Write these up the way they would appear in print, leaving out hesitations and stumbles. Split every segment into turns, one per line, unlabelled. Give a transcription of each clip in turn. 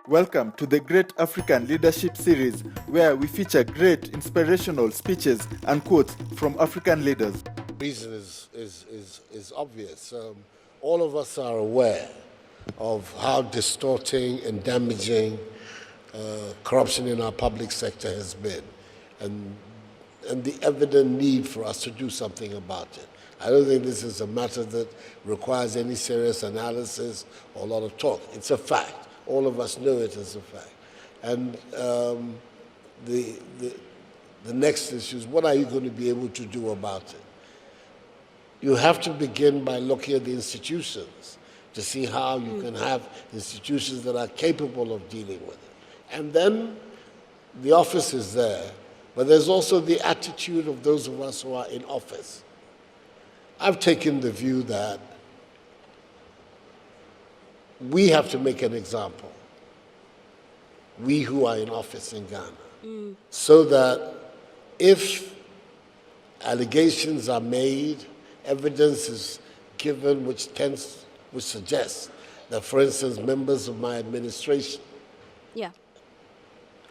Welcome to the Great African Leadership Series, where we feature great inspirational speeches and quotes from African leaders.
The reason is obvious. All of us are aware of how distorting and damaging corruption in our public sector has been, and the evident need for us to do something about it. I don't think this is a matter that requires any serious analysis or a lot of talk. It's a fact. All of us know it as a fact. And the next issue is, what are you going to be able to do about it? You have to begin by looking at the institutions to see how you can have institutions that are capable of dealing with it. And then the office is there, but there's also the attitude of those of us who are in office. I've taken the view that we have to make an example, we who are in office in Ghana, so that if allegations are made, evidence is given which suggests that, for instance, members of my administration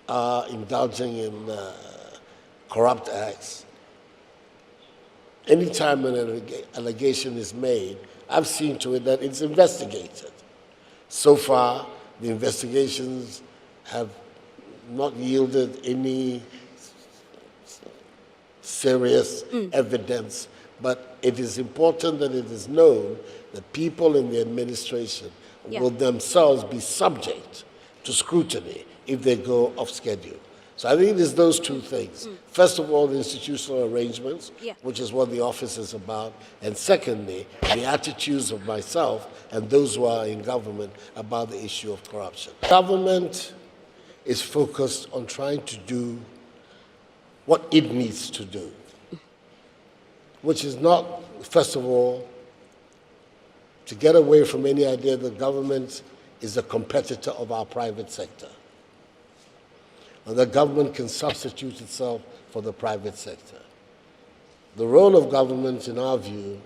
are indulging in corrupt acts. Anytime an allegation is made, I've seen to it that it's investigated. So far, the investigations have not yielded any serious evidence, but it is important that it is known that people in the administration will themselves be subject to scrutiny if they go off schedule. So I think it is those two things. First of all, the institutional arrangements, which is what the office is about. And secondly, the attitudes of myself and those who are in government about the issue of corruption. Government is focused on trying to do what it needs to do, which is not, first of all, to get away from any idea that government is a competitor of our private sector, and the government can substitute itself for the private sector. The role of government, in our view,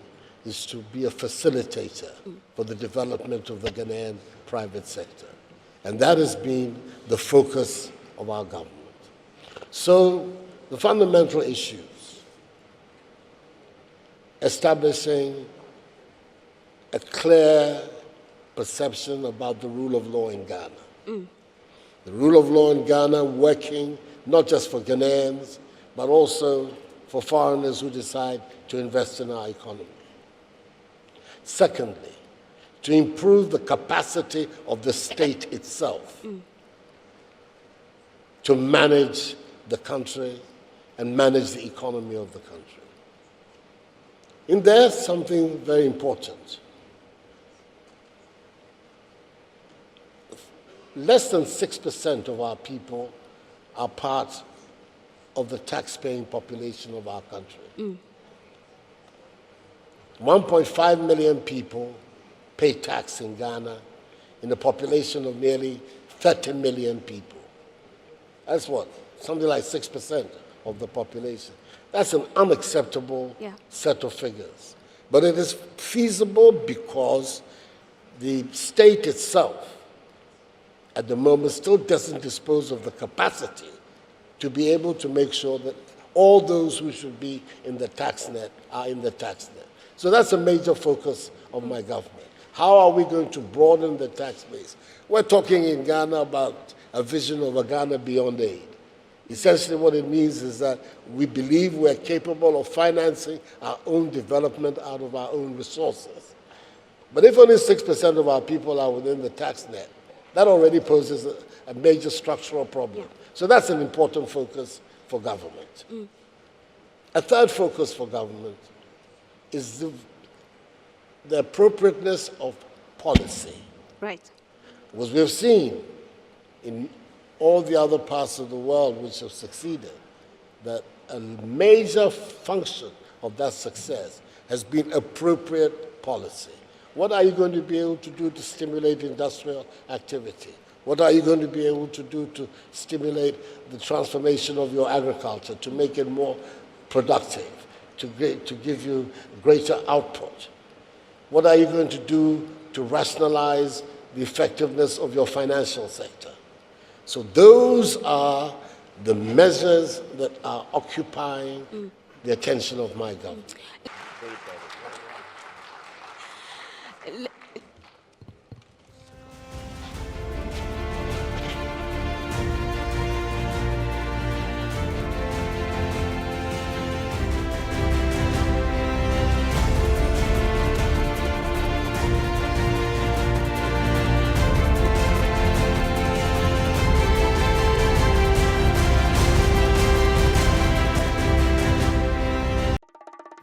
is to be a facilitator for the development of the Ghanaian private sector. And that has been the focus of our government. So the fundamental issues, establishing a clear perception about the rule of law in Ghana. The rule of law in Ghana working not just for Ghanaians, but also for foreigners who decide to invest in our economy. Secondly, to improve the capacity of the state itself to manage the country and manage the economy of the country. In there, something very important. Less than 6% of our people are part of the tax-paying population of our country. 1.5 million people pay tax in Ghana in a population of nearly 30 million people. That's what? Something like 6% of the population. That's an unacceptable set of figures. But it is feasible because the state itself at the moment still doesn't dispose of the capacity to be able to make sure that all those who should be in the tax net are in the tax net. So that's a major focus of my government. How are we going to broaden the tax base? We're talking in Ghana about a vision of a Ghana beyond aid. Essentially what it means is that we believe we're capable of financing our own development out of our own resources. But if only 6% of our people are within the tax net, that already poses a major structural problem. So that's an important focus for government. A third focus for government is the appropriateness of policy.
Right.
Because we have seen in all the other parts of the world which have succeeded that a major function of that success has been appropriate policy. What are you going to be able to do to stimulate industrial activity? What are you going to be able to do to stimulate the transformation of your agriculture, to make it more productive, to give you greater output? What are you going to do to rationalize the effectiveness of your financial sector? So those are the measures that are occupying the attention of my government.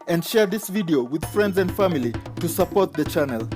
And share this video with friends and family to support the channel.